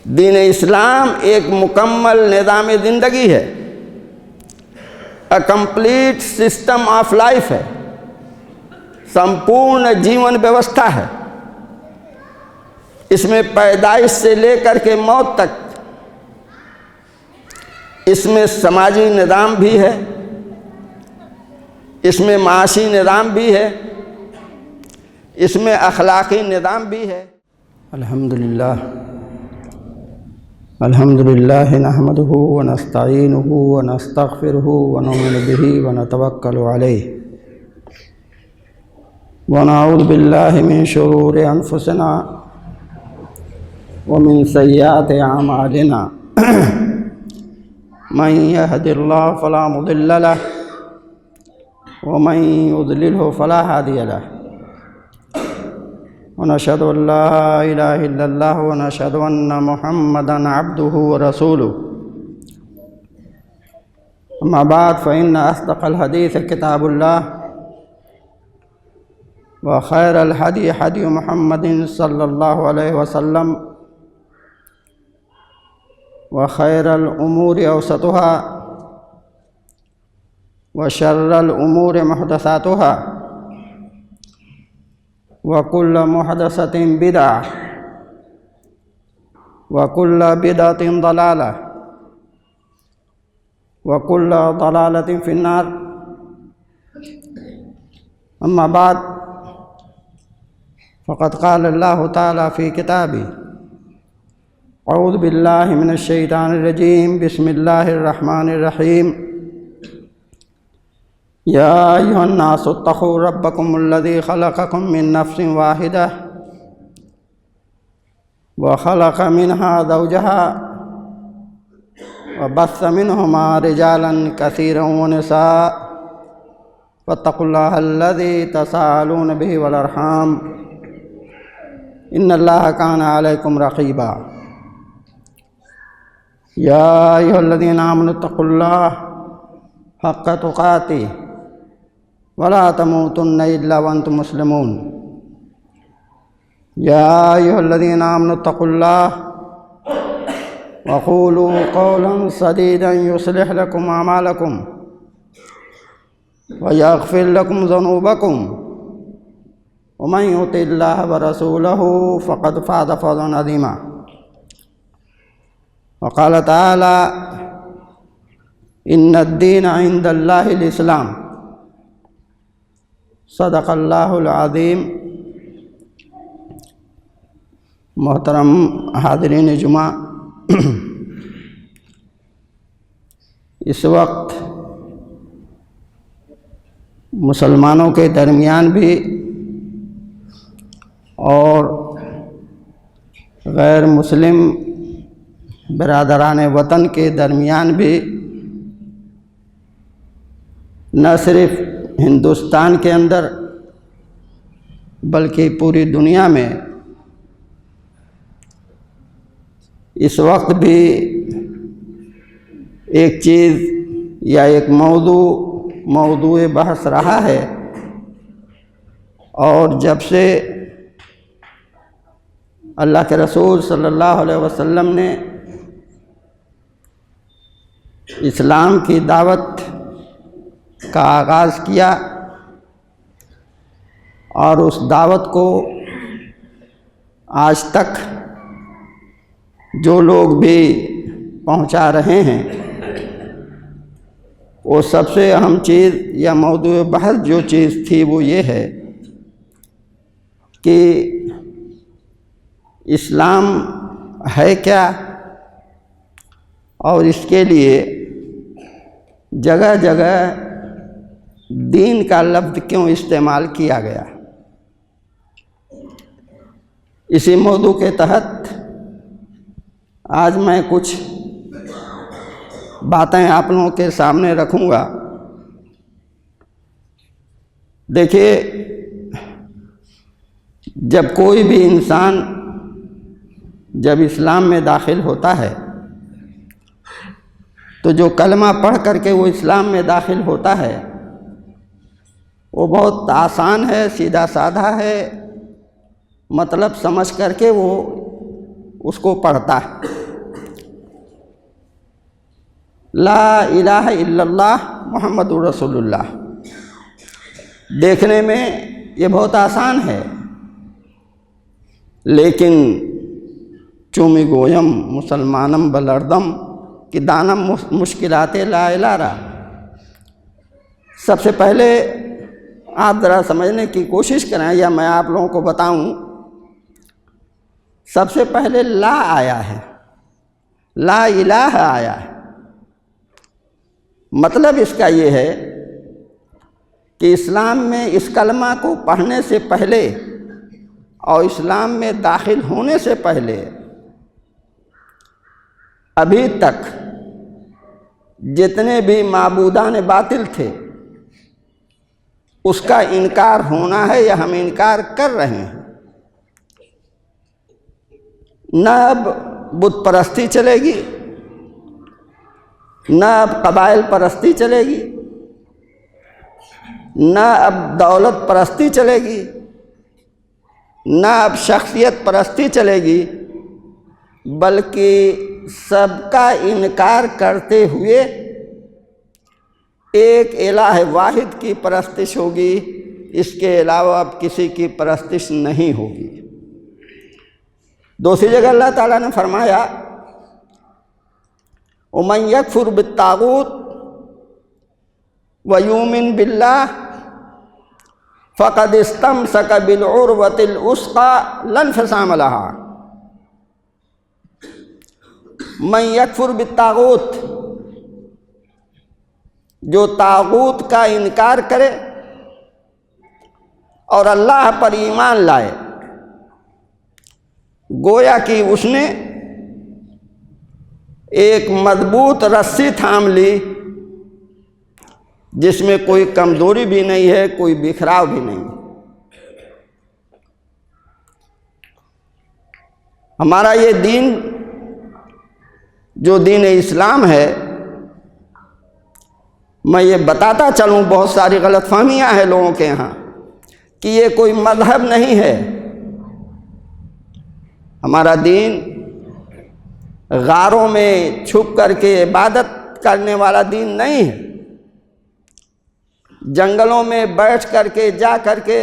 دین اسلام ایک مکمل نظام زندگی ہے، a complete system of life ہے، سمپورن جیون ویوستھا ہے۔ اس میں پیدائش سے لے کر کے موت تک، اس میں سماجی نظام بھی ہے، اس میں معاشی نظام بھی ہے، اس میں اخلاقی نظام بھی ہے۔ الحمدللہ نحمده ونستعینه ونستغفره ونؤمن به ونتوکل علیہ ونعوذ باللہ من شرور انفسنا ومن سیئات اعمالنا من يهد الله فلا مضل له ومن يضلله فلا هادي له ونشهد أن لا إله إلا الله ونشهد أن محمدًا عبده ورسوله أما بعد فإن أصدق الحديث كتاب الله وخير الهدي هدي محمد صلى الله عليه وسلم وخير الأمور أوسطها وشر الأمور محدثاتها وكل محدثة بدعة وكل بدعة ضلالة وكل ضلالة في النار أما بعد فقد قال الله تعالى في كتابه أعوذ بالله من الشيطان الرجيم بسم الله الرحمن الرحيم يا أيها الناس اتقوا ربكم الذي خلقكم من نفس واحدة وخلق منها زوجها وبث منهما رجالا كثيرا ونساء واتقوا الله الذي تساءلون به والأرحام إن الله كان عليكم رقيبا يا أيها الذين آمنوا اتقوا الله حق تقاته ولا تموتن إلا وأنتم مسلمون يا أيها الذين آمنوا اتقوا الله وقولوا قولا سديدا يصلح لكم أعمالكم ويغفر لكم ذنوبكم ومن يطع الله ورسوله فقد فاز فوزا عظيما وقال تعالى إن الدين عند الله الإسلام صدق اللہ العظیم۔ محترم حاضرین جمعہ، اس وقت مسلمانوں کے درمیان بھی اور غیر مسلم برادران وطن کے درمیان بھی نہ صرف ہندوستان کے اندر بلکہ پوری دنیا میں اس وقت بھی ایک چیز یا ایک موضوع بحث رہا ہے، اور جب سے اللہ کے رسول صلی اللہ علیہ وسلم نے اسلام کی دعوت کا آغاز کیا اور اس دعوت کو آج تک جو لوگ بھی پہنچا رہے ہیں، وہ سب سے اہم چیز یا موضوع بحث جو چیز تھی وہ یہ ہے کہ اسلام ہے کیا، اور اس کے لیے جگہ جگہ دین کا لفظ کیوں استعمال کیا گیا۔ اسی موضوع کے تحت آج میں کچھ باتیں آپ لوگوں کے سامنے رکھوں گا۔ دیکھیے، جب کوئی بھی انسان جب اسلام میں داخل ہوتا ہے تو جو کلمہ پڑھ کر کے وہ اسلام میں داخل ہوتا ہے وہ بہت آسان ہے، سیدھا سادھا ہے، مطلب سمجھ کر کے وہ اس کو پڑھتا ہے۔ لا الہ الا اللہ محمد رسول اللہ، دیکھنے میں یہ بہت آسان ہے، لیکن چومی گویم مسلمانم بلردم کہ دانم مشکلات لا الہ را۔ سب سے پہلے آپ ذرا سمجھنے کی کوشش کریں، یا میں آپ لوگوں کو بتاؤں، سب سے پہلے لا آیا ہے، لا الہ آیا ہے۔ مطلب اس کا یہ ہے کہ اسلام میں اس کلمہ کو پڑھنے سے پہلے اور اسلام میں داخل ہونے سے پہلے ابھی تک جتنے بھی معبودان باطل تھے اس کا انکار ہونا ہے، یا ہم انکار کر رہے ہیں۔ نہ اب بت پرستی چلے گی، نہ اب قبائل پرستی چلے گی، نہ اب دولت پرستی چلے گی، نہ اب شخصیت پرستی چلے گی، بلکہ سب کا انکار کرتے ہوئے ایک الہ واحد کی پرستش ہوگی، اس کے علاوہ اب کسی کی پرستش نہیں ہوگی۔ دوسری جگہ اللہ تعالیٰ نے فرمایا وَمَن يَكْفُرْ بِالطَّاغُوتِ وَيُؤْمِنْ بِاللَّهِ فَقَدِ اسْتَمْسَكَ بِالْعُرْوَةِ الْوُثْقَىٰ لَا انفصام لَهَا۔ من یکفر بالطاغوت، جو طاغوت کا انکار کرے اور اللہ پر ایمان لائے، گویا کہ اس نے ایک مضبوط رسی تھام لی جس میں کوئی کمزوری بھی نہیں ہے، کوئی بکھراؤ بھی نہیں۔ ہمارا یہ دین جو دین اسلام ہے، میں یہ بتاتا چلوں، بہت ساری غلط فہمیاں ہیں لوگوں کے یہاں کہ یہ کوئی مذہب نہیں ہے۔ ہمارا دین غاروں میں چھپ کر کے عبادت کرنے والا دین نہیں ہے، جنگلوں میں بیٹھ کر کے جا کر کے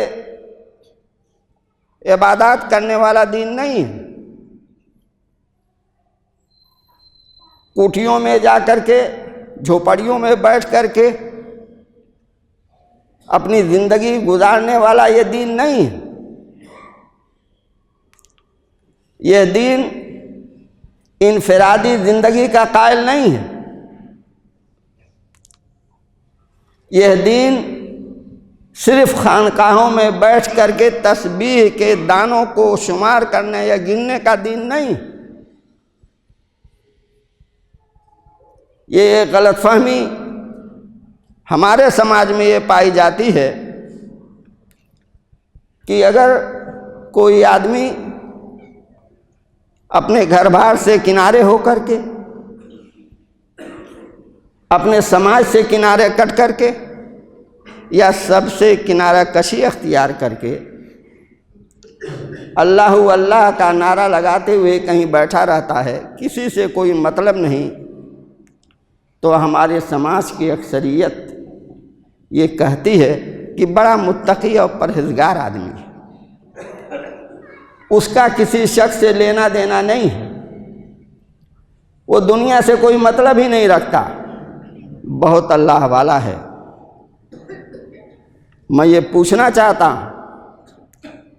عبادات کرنے والا دین نہیں ہے، کوٹھیوں میں جا کر کے، جھوپڑیوں میں بیٹھ کر کے اپنی زندگی گزارنے والا یہ دین نہیں ہے۔ یہ دین انفرادی زندگی کا قائل نہیں ہے۔ یہ دین صرف خانقاہوں میں بیٹھ کر کے تسبیح کے دانوں کو شمار کرنے یا گننے کا دین نہیں۔ یہ ایک غلط فہمی ہمارے سماج میں یہ پائی جاتی ہے کہ اگر کوئی آدمی اپنے گھر بار سے کنارے ہو کر کے، اپنے سماج سے کنارے کٹ کر کے، یا سب سے کنارہ کشی اختیار کر کے اللہ اللہ کا نعرہ لگاتے ہوئے کہیں بیٹھا رہتا ہے، کسی سے کوئی مطلب نہیں، تو ہمارے سماج کی اکثریت یہ کہتی ہے کہ بڑا متقی اور پرہیزگار آدمی ہے، اس کا کسی شخص سے لینا دینا نہیں ہے، وہ دنیا سے کوئی مطلب ہی نہیں رکھتا، بہت اللہ والا ہے۔ میں یہ پوچھنا چاہتا ہوں،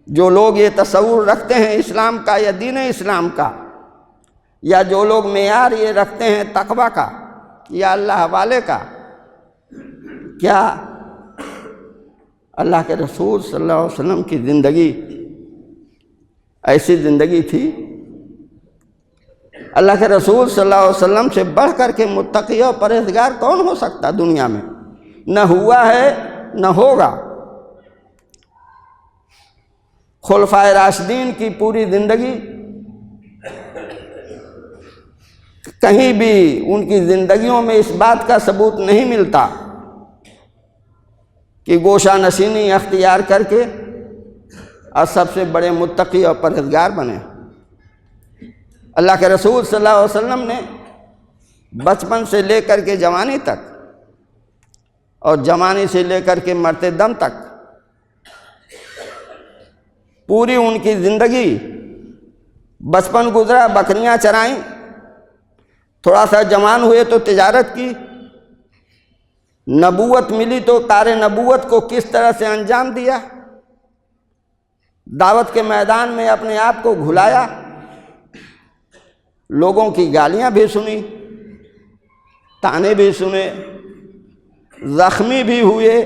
جو لوگ یہ تصور رکھتے ہیں اسلام کا یا دین اسلام کا، یا جو لوگ معیار یہ رکھتے ہیں تقویٰ کا یا اللہ والے کا، کیا اللہ کے رسول صلی اللہ علیہ وسلم کی زندگی ایسی زندگی تھی؟ اللہ کے رسول صلی اللہ علیہ وسلم سے بڑھ کر کے متقی اور پرہیزگار کون ہو سکتا دنیا میں؟ نہ ہوا ہے نہ ہوگا۔ خلفائے راشدین کی پوری زندگی، کہیں بھی ان کی زندگیوں میں اس بات کا ثبوت نہیں ملتا کہ گوشہ نشینی اختیار کر کے اور سب سے بڑے متقی اور پرہیزگار بنے۔ اللہ کے رسول صلی اللہ علیہ وسلم نے بچپن سے لے کر کے جوانی تک اور جوانی سے لے کر کے مرتے دم تک پوری ان کی زندگی، بچپن گزرا بکریاں چرائیں، تھوڑا سا جوان ہوئے تو تجارت کی، نبوت ملی تو کار نبوت کو کس طرح سے انجام دیا، دعوت کے میدان میں اپنے آپ کو گھلایا، لوگوں کی گالیاں بھی سنی، تانے بھی سنے، زخمی بھی ہوئے،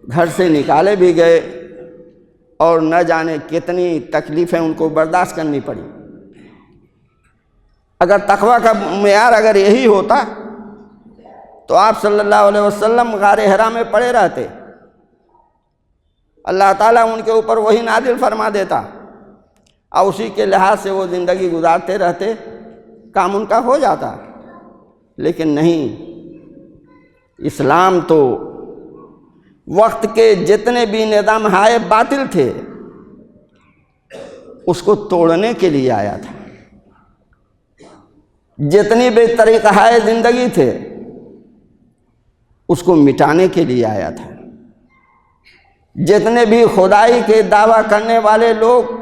گھر سے نکالے بھی گئے، اور نہ جانے کتنی تکلیفیں ان کو برداشت کرنی پڑی۔ اگر تقویٰ کا معیار اگر یہی ہوتا تو آپ صلی اللہ علیہ وسلم غار حرا میں پڑے رہتے، اللہ تعالیٰ ان کے اوپر وہی نازل فرما دیتا اور اسی کے لحاظ سے وہ زندگی گزارتے رہتے، کام ان کا ہو جاتا۔ لیکن نہیں، اسلام تو وقت کے جتنے بھی نظام ہائے باطل تھے اس کو توڑنے کے لیے آیا تھا، جتنی بھی طریقہ ہائے زندگی تھے اس کو مٹانے کے لیے آیا تھا، جتنے بھی خدائی کے دعویٰ کرنے والے لوگ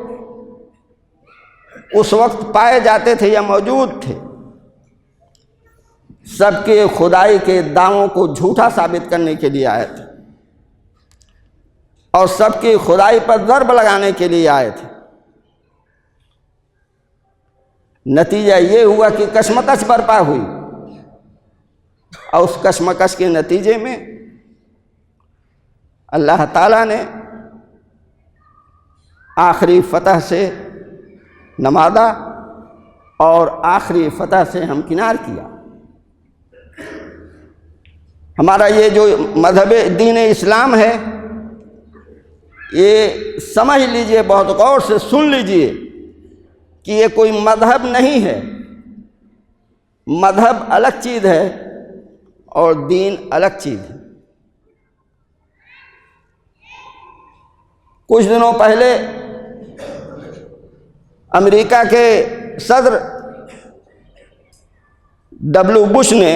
اس وقت پائے جاتے تھے یا موجود تھے، سب کے خدائی کے دعووں کو جھوٹا ثابت کرنے کے لیے آئے تھے اور سب کی خدائی پر ضرب لگانے کے لیے آئے تھے۔ نتیجہ یہ ہوا کہ کشمکش برپا ہوئی، اور اس کشمکش کے نتیجے میں اللہ تعالیٰ نے آخری فتح سے نوازا اور آخری فتح سے ہمکنار کیا۔ ہمارا یہ جو مذہب دین اسلام ہے، یہ سمجھ لیجئے، بہت غور سے سن لیجئے کہ یہ کوئی مذہب نہیں ہے۔ مذہب الگ چیز ہے اور دین الگ چیز ہے۔ کچھ دنوں پہلے امریکہ کے صدر ڈبلیو بش نے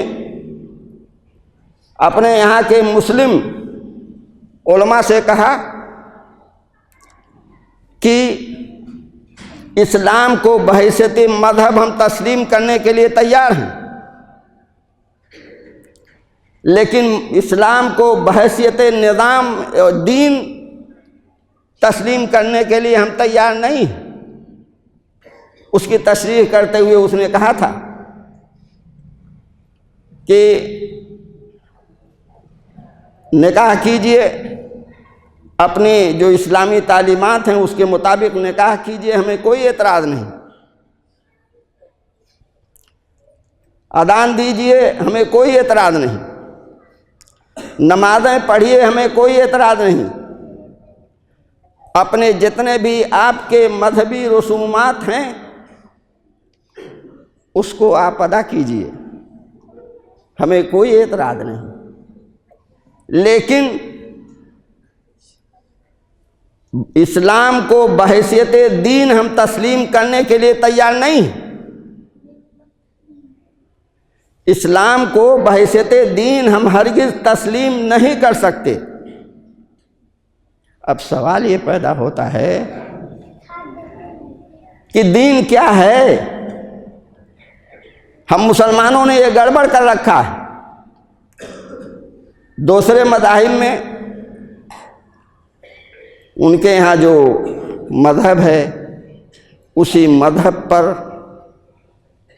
اپنے یہاں کے مسلم علماء سے کہا کہ اسلام کو بحیثیت مذہب ہم تسلیم کرنے کے لیے تیار ہیں، لیکن اسلام کو بحیثیت نظام اور دین تسلیم کرنے کے لیے ہم تیار نہیں ہیں۔ اس کی تشریح کرتے ہوئے اس نے کہا تھا کہ نکاح کیجئے، اپنی جو اسلامی تعلیمات ہیں اس کے مطابق نکاح کیجئے، ہمیں کوئی اعتراض نہیں۔ اذان دیجئے، ہمیں کوئی اعتراض نہیں۔ نمازیں پڑھیے، ہمیں کوئی اعتراض نہیں۔ اپنے جتنے بھی آپ کے مذہبی رسومات ہیں اس کو آپ ادا کیجئے، ہمیں کوئی اعتراض نہیں۔ لیکن اسلام کو بحیثیت دین ہم تسلیم کرنے کے لیے تیار نہیں ہیں۔ اسلام کو بحیثیت دین ہم ہرگز تسلیم نہیں کر سکتے۔ اب سوال یہ پیدا ہوتا ہے کہ دین کیا ہے؟ ہم مسلمانوں نے یہ گڑبڑ کر رکھا ہے۔ دوسرے مذاہب میں ان کے یہاں جو مذہب ہے اسی مذہب پر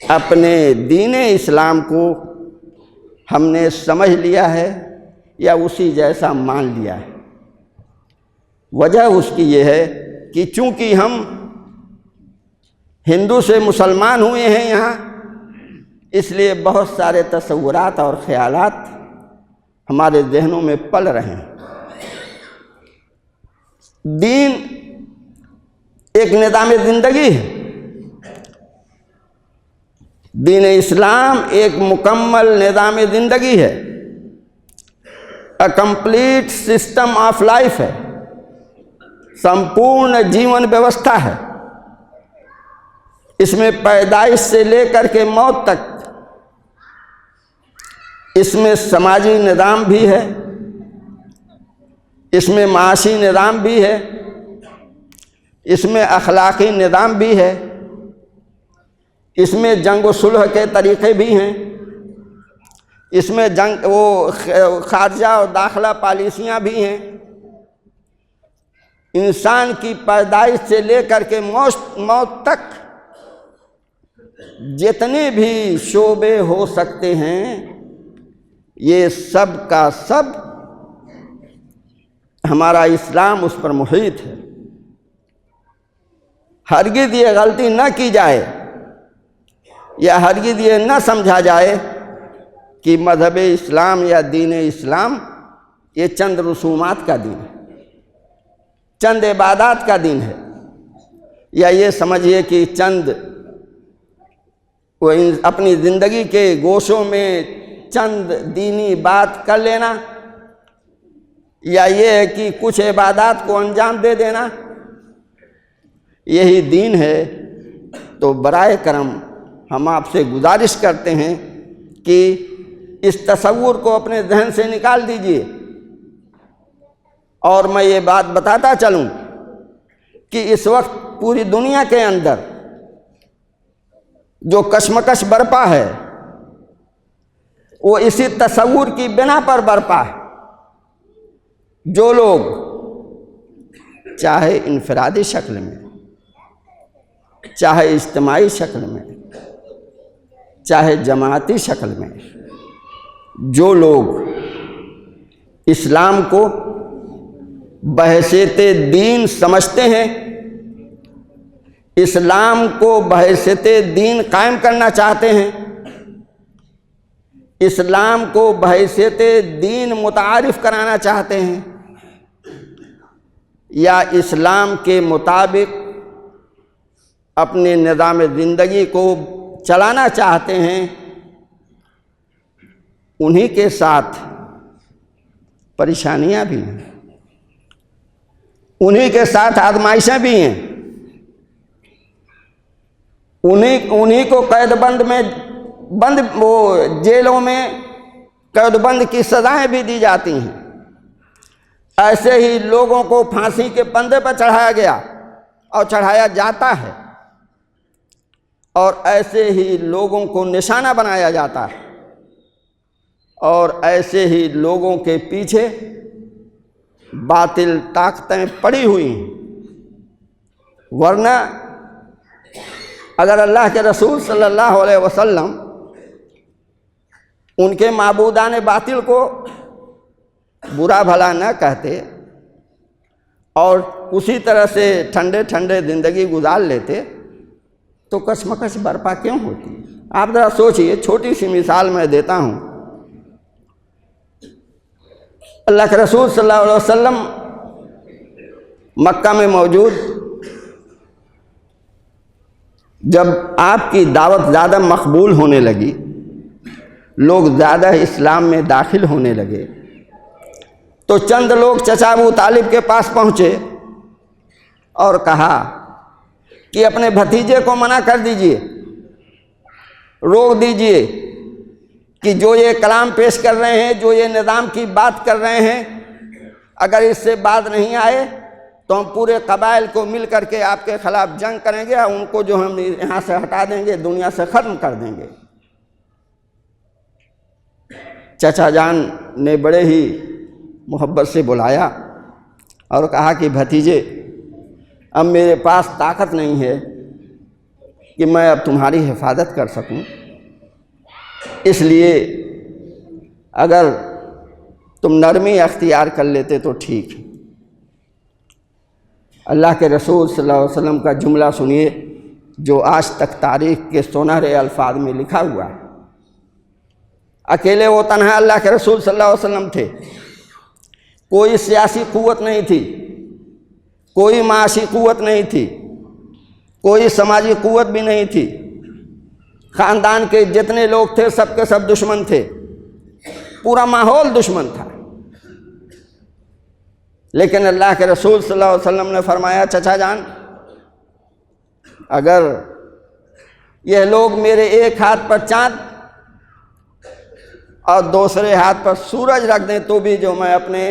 اپنے دین اسلام کو ہم نے سمجھ لیا ہے یا اسی جیسا مان لیا ہے۔ وجہ اس کی یہ ہے کہ چونکہ ہم ہندو سے مسلمان ہوئے ہیں یہاں، اس لیے بہت سارے تصورات اور خیالات ہمارے ذہنوں میں پل رہے ہیں۔ دین ایک نظام زندگی ہے، دین اسلام ایک مکمل نظام زندگی ہے، a complete system of life ہے، سمپورن جیون ویوستھا ہے۔ اس میں پیدائش سے لے کر کے موت تک، اس میں سماجی نظام بھی ہے، اس میں معاشی نظام بھی ہے، اس میں اخلاقی نظام بھی ہے، اس میں جنگ و صلح کے طریقے بھی ہیں، اس میں خارجہ اور داخلہ پالیسیاں بھی ہیں۔ انسان کی پیدائش سے لے کر کے موت تک جتنے بھی شعبے ہو سکتے ہیں، یہ سب کا سب ہمارا اسلام اس پر محیط ہے۔ ہرگز یہ غلطی نہ کی جائے یا ہرگز یہ نہ سمجھا جائے کہ مذہب اسلام یا دین اسلام یہ چند رسومات کا دین ہے، چند عبادات کا دین ہے، یا یہ سمجھیے کہ چند وہ اپنی زندگی کے گوشوں میں چند دینی بات کر لینا، یا یہ ہے کہ کچھ عبادات کو انجام دے دینا یہی دین ہے۔ تو برائے کرم ہم آپ سے گزارش کرتے ہیں کہ اس تصور کو اپنے ذہن سے نکال دیجئے۔ اور میں یہ بات بتاتا چلوں کہ اس وقت پوری دنیا کے اندر جو کشمکش برپا ہے وہ اسی تصور کی بنا پر برپا ہے۔ جو لوگ چاہے انفرادی شکل میں، چاہے اجتماعی شکل میں، چاہے جماعتی شکل میں، جو لوگ اسلام کو بحیثیت دین سمجھتے ہیں، اسلام کو بحیثیت دین قائم کرنا چاہتے ہیں، اسلام کو بحیثیت دین متعارف کرانا چاہتے ہیں، یا اسلام کے مطابق اپنے نظام زندگی کو چلانا چاہتے ہیں، انہی کے ساتھ پریشانیاں بھی ہیں، انہی کے ساتھ آزمائشیں بھی ہیں، انہی کو قید بند جیلوں میں قید بند کی سزائیں بھی دی جاتی ہیں۔ ایسے ہی لوگوں کو پھانسی کے پندے پر چڑھایا گیا اور چڑھایا جاتا ہے، اور ایسے ہی لوگوں کو نشانہ بنایا جاتا ہے، اور ایسے ہی لوگوں کے پیچھے باطل طاقتیں پڑی ہوئی ہیں۔ ورنہ اگر اللہ کے رسول صلی اللہ علیہ وسلم ان کے معبودان باطل کو برا بھلا نہ کہتے اور اسی طرح سے ٹھنڈے ٹھنڈے زندگی گزار لیتے تو کشمکش برپا کیوں ہوتی؟ آپ ذرا سوچئے، چھوٹی سی مثال میں دیتا ہوں۔ اللہ کے رسول صلی اللہ علیہ وسلم مکہ میں موجود، جب آپ کی دعوت زیادہ مقبول ہونے لگی، لوگ زیادہ اسلام میں داخل ہونے لگے، تو چند لوگ چچا ابو طالب کے پاس پہنچے اور کہا کہ اپنے بھتیجے کو منع کر دیجئے، روک دیجئے کہ جو یہ کلام پیش کر رہے ہیں، جو یہ نظام کی بات کر رہے ہیں، اگر اس سے بات نہیں آئے تو ہم پورے قبائل کو مل کر کے آپ کے خلاف جنگ کریں گے، اور ان کو جو ہم یہاں سے ہٹا دیں گے، دنیا سے ختم کر دیں گے۔ چچا جان نے بڑے ہی محبت سے بلایا اور کہا کہ بھتیجے، اب میرے پاس طاقت نہیں ہے کہ میں اب تمہاری حفاظت کر سکوں، اس لیے اگر تم نرمی اختیار کر لیتے تو ٹھیک ہے۔ اللہ کے رسول صلی اللہ علیہ وسلم کا جملہ سنیے جو آج تک تاریخ کے سنہرے الفاظ میں لکھا ہوا ہے۔ اکیلے وہ تنہا اللہ کے رسول صلی اللہ علیہ وسلم تھے، کوئی سیاسی قوت نہیں تھی، کوئی معاشی قوت نہیں تھی، کوئی سماجی قوت بھی نہیں تھی، خاندان کے جتنے لوگ تھے سب کے سب دشمن تھے، پورا ماحول دشمن تھا۔ لیکن اللہ کے رسول صلی اللہ علیہ وسلم نے فرمایا، چچا جان، اگر یہ لوگ میرے ایک ہاتھ پر چاند اور دوسرے ہاتھ پر سورج رکھ دیں تو بھی جو میں اپنے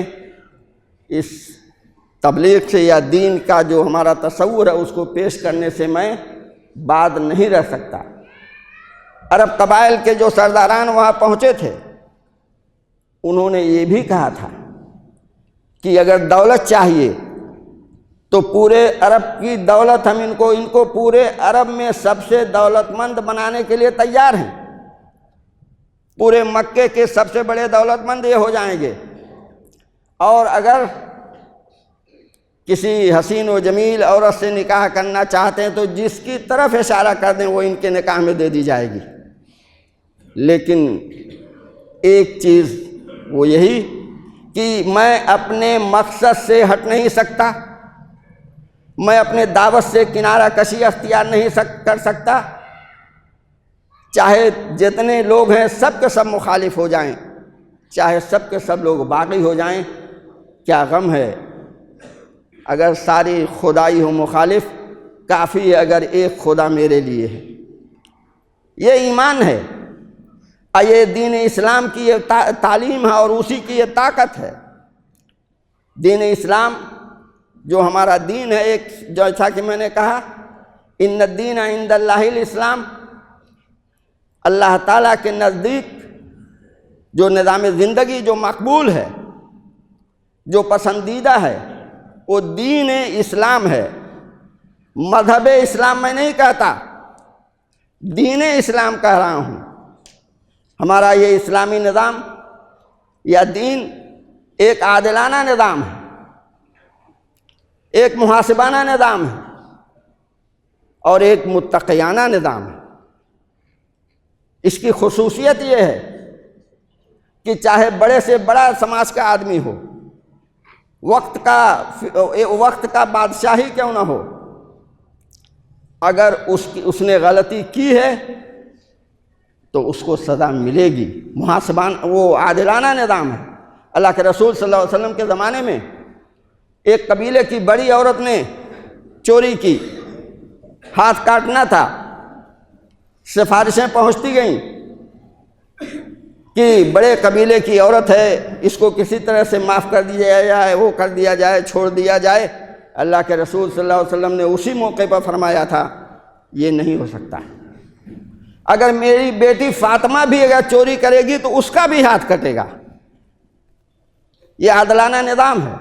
اس تبلیغ سے یا دین کا جو ہمارا تصور ہے اس کو پیش کرنے سے میں باز نہیں رہ سکتا۔ عرب قبائل کے جو سرداران وہاں پہنچے تھے انہوں نے یہ بھی کہا تھا کہ اگر دولت چاہیے تو پورے عرب کی دولت ہم ان کو پورے عرب میں سب سے دولت مند بنانے کے لیے تیار ہیں، پورے مکے کے سب سے بڑے دولت مند یہ ہو جائیں گے، اور اگر کسی حسین و جمیل عورت سے نکاح کرنا چاہتے ہیں تو جس کی طرف اشارہ کر دیں وہ ان کے نکاح میں دے دی جائے گی۔ لیکن ایک چیز وہ یہی کہ میں اپنے مقصد سے ہٹ نہیں سکتا، میں اپنے دعوت سے کنارہ کشی اختیار نہیں کر سکتا، چاہے جتنے لوگ ہیں سب کے سب مخالف ہو جائیں، چاہے سب کے سب لوگ باغی ہو جائیں، کیا غم ہے اگر ساری خدائی ہو مخالف، کافی ہے اگر ایک خدا میرے لیے ہے۔ یہ ایمان ہے اور یہ دین اسلام کی یہ تعلیم ہے اور اسی کی یہ طاقت ہے۔ دین اسلام جو ہمارا دین ہے، ایک جیسا کہ میں نے کہا ان الدین عند اللہ الاسلام، اللہ تعالیٰ کے نزدیک جو نظام زندگی جو مقبول ہے، جو پسندیدہ ہے، وہ دین اسلام ہے۔ مذہب اسلام میں نہیں کہتا، دین اسلام کہہ رہا ہوں۔ ہمارا یہ اسلامی نظام یا دین ایک عادلانہ نظام ہے، ایک محاسبانہ نظام ہے اور ایک متقیانہ نظام ہے۔ اس کی خصوصیت یہ ہے کہ چاہے بڑے سے بڑا سماج کا آدمی ہو، وقت کا بادشاہی کیوں نہ ہو، اگر اس نے غلطی کی ہے تو اس کو سزا ملے گی۔ وہ عادلانہ نظام ہے۔ اللہ کے رسول صلی اللہ علیہ وسلم کے زمانے میں ایک قبیلے کی بڑی عورت نے چوری کی، ہاتھ کاٹنا تھا، سفارشیں پہنچتی گئیں کہ بڑے قبیلے کی عورت ہے، اس کو کسی طرح سے معاف کر دیا جائے، وہ کر دیا جائے، چھوڑ دیا جائے۔ اللہ کے رسول صلی اللہ علیہ وسلم نے اسی موقع پر فرمایا تھا یہ نہیں ہو سکتا، اگر میری بیٹی فاطمہ بھی اگر چوری کرے گی تو اس کا بھی ہاتھ کٹے گا۔ یہ عادلانہ نظام ہے،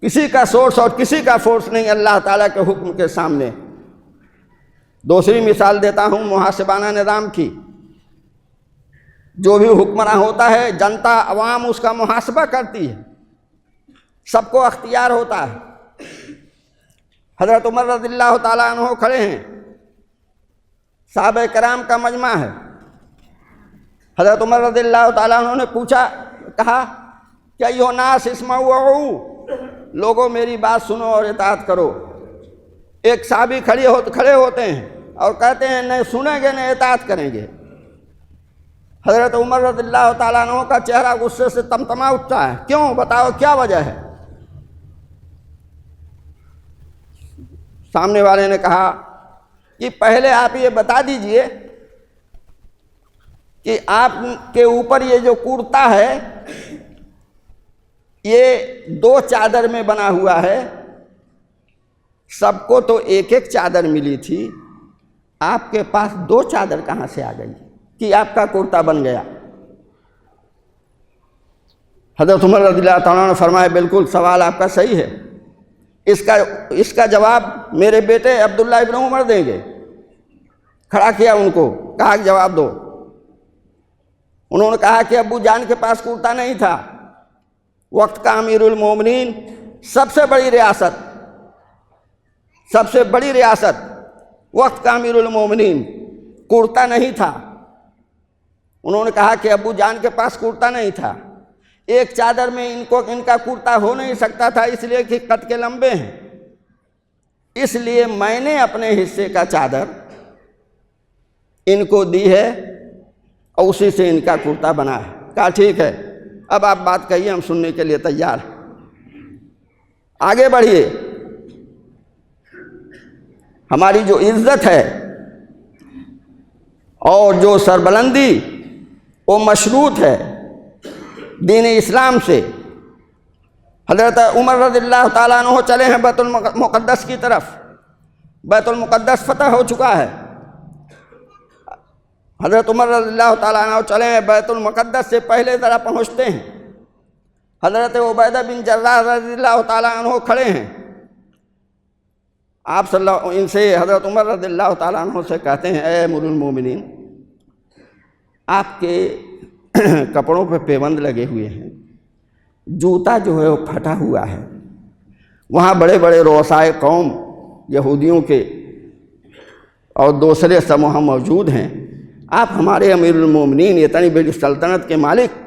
کسی کا سورس اور کسی کا فورس نہیں اللہ تعالیٰ کے حکم کے سامنے۔ دوسری مثال دیتا ہوں محاسبانہ نظام کی۔ جو بھی حکمراں ہوتا ہے، جنتا عوام اس کا محاسبہ کرتی ہے، سب کو اختیار ہوتا ہے۔ حضرت عمر رضی اللہ تعالیٰ عنہ کھڑے ہیں، صحابہ کرام کا مجمع ہے۔ حضرت عمر رضی اللہ تعالیٰ عنہ نے کہا کہ ایھا الناس اسمعوا وعوا، لوگوں میری بات سنو اور اطاعت کرو۔ ایک صحابی کھڑے ہوتے ہیں اور کہتے ہیں نہ سنیں گے نہ اطاعت کریں گے۔ حضرت عمر رضی اللہ تعالیٰ عنہ کا چہرہ غصے سے تمتما اٹھتا ہے، کیوں؟ بتاؤ کیا وجہ ہے؟ سامنے والے نے کہا کہ پہلے آپ یہ بتا دیجئے کہ آپ کے اوپر یہ جو کرتا ہے یہ 2 چادر میں بنا ہوا ہے، سب کو تو ایک ایک چادر ملی تھی، آپ کے پاس 2 چادر کہاں سے آ گئی کہ آپ کا کرتا بن گیا؟ حضرت عمر رضی اللہ تعالیٰ نے فرمایا بالکل سوال آپ کا صحیح ہے، اس کا جواب میرے بیٹے عبداللہ ابن عمر دیں گے۔ کھڑا کیا ان کو، کہا کہ جواب دو۔ انہوں نے کہا کہ ابو جان کے پاس کرتا نہیں تھا، وقت کا امیر المومنین، سب سے بڑی ریاست وقت کا امیر المومنین، کرتا نہیں تھا۔ انہوں نے کہا کہ ابو جان کے پاس کرتا نہیں تھا، ایک چادر میں ان کا کرتا ہو نہیں سکتا تھا، اس لیے کہ قد کے لمبے ہیں، اس لیے میں نے اپنے حصے کا چادر ان کو دی ہے اور اسی سے ان کا کرتا بنا ہے۔ کہا ٹھیک ہے، اب آپ بات کہیے، ہم سننے کے لیے تیار ہیں، آگے بڑھیے۔ ہماری جو عزت ہے اور جو سربلندی وہ مشروط ہے دین اسلام سے۔ حضرت عمر رضی اللہ تعالیٰ عنہ چلے ہیں بیت المقدس کی طرف، بیت المقدس فتح ہو چکا ہے، حضرت عمر رضی اللہ تعالیٰ عنہ چلے ہیں، بیت المقدس سے پہلے ذرا پہنچتے ہیں، حضرت عبیدہ بن جراح رضی اللہ تعالیٰ عنہ کھڑے ہیں، آپ ان سے حضرت عمر رضی اللہ تعالیٰ عنہ سے کہتے ہیں اے امیر المومنین، آپ کے کپڑوں پہ پیبند لگے ہوئے ہیں، جوتا جو ہے وہ پھٹا ہوا ہے، وہاں بڑے بڑے رؤسائے قوم یہودیوں کے اور دوسرے سموہ موجود ہیں، آپ ہمارے امیر المومنین اتنی بڑی سلطنت کے مالک،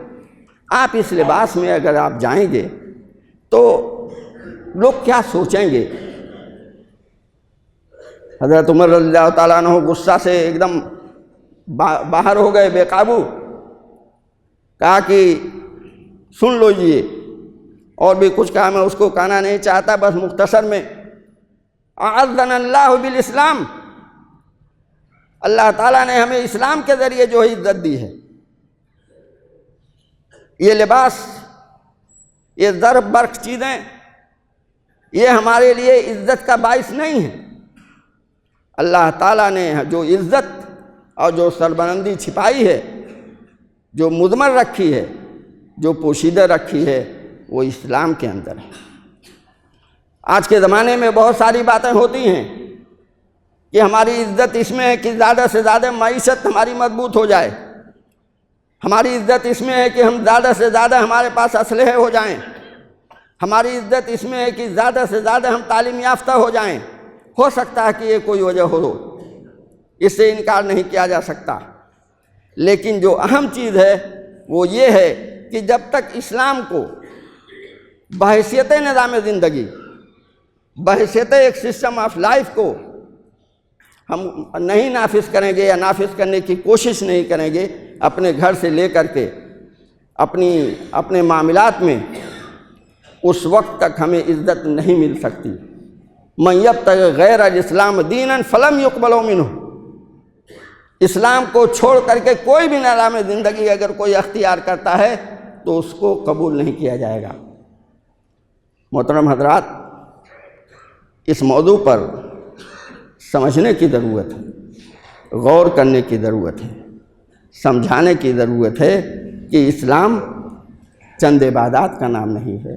آپ اس لباس میں اگر آپ جائیں گے تو لوگ کیا سوچیں گے؟ حضرت عمر رضی اللہ تعالیٰ عنہ غصہ سے ایک دم باہر ہو گئے، بے قابو، کہا کہ سن لو یہ، اور بھی کچھ کہا، میں اس کو کہنا نہیں چاہتا، بس مختصر میں اعزنا اللہ بالاسلام، اللہ تعالیٰ نے ہمیں اسلام کے ذریعے جو ہے عزت دی ہے، یہ لباس، یہ ضرب برق چیزیں، یہ ہمارے لیے عزت کا باعث نہیں ہے، اللہ تعالیٰ نے جو عزت اور جو سربلندی چھپائی ہے، جو مضمر رکھی ہے، جو پوشیدہ رکھی ہے، وہ اسلام کے اندر ہے۔ آج کے زمانے میں بہت ساری باتیں ہوتی ہیں کہ ہماری عزت اس میں ہے کہ زیادہ سے زیادہ معیشت ہماری مضبوط ہو جائے، ہماری عزت اس میں ہے کہ ہم زیادہ سے زیادہ ہمارے پاس اسلحے ہو جائیں، ہماری عزت اس میں ہے کہ زیادہ سے زیادہ ہم تعلیم یافتہ ہو جائیں۔ ہو سکتا ہے کہ یہ کوئی وجہ ہو، اس سے انکار نہیں کیا جا سکتا، لیکن جو اہم چیز ہے وہ یہ ہے کہ جب تک اسلام کو بحیثیت نظام زندگی، بحیثیت ایک سسٹم آف لائف کو ہم نہیں نافذ کریں گے یا نافذ کرنے کی کوشش نہیں کریں گے، اپنے گھر سے لے کر کے اپنے معاملات میں، اس وقت تک ہمیں عزت نہیں مل سکتی۔ من یبتغی غیر الاسلام دینا فلن یقبل منہ، اسلام کو چھوڑ کر کے کوئی بھی نظام زندگی اگر کوئی اختیار کرتا ہے تو اس کو قبول نہیں کیا جائے گا۔ محترم حضرات، اس موضوع پر سمجھنے کی ضرورت ہے، غور کرنے کی ضرورت ہے، سمجھانے کی ضرورت ہے کہ اسلام چند عبادات کا نام نہیں ہے،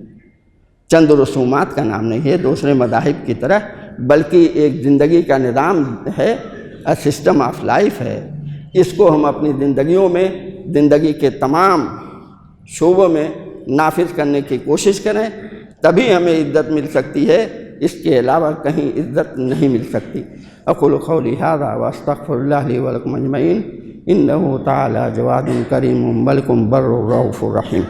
چند رسومات کا نام نہیں ہے دوسرے مذاہب کی طرح، بلکہ ایک زندگی کا نظام ہے، سسٹم آف لائف ہے۔ اس کو ہم اپنی زندگیوں میں، زندگی کے تمام شعبوں میں نافذ کرنے کی کوشش کریں، تبھی ہمیں عزت مل سکتی ہے، اس کے علاوہ کہیں عزت نہیں مل سکتی۔ اقول قولی ھذا واستغفر اللہ لی ولکم اجمعین، انہ تعالی جواد کریم ملک بر رؤوف رحیم۔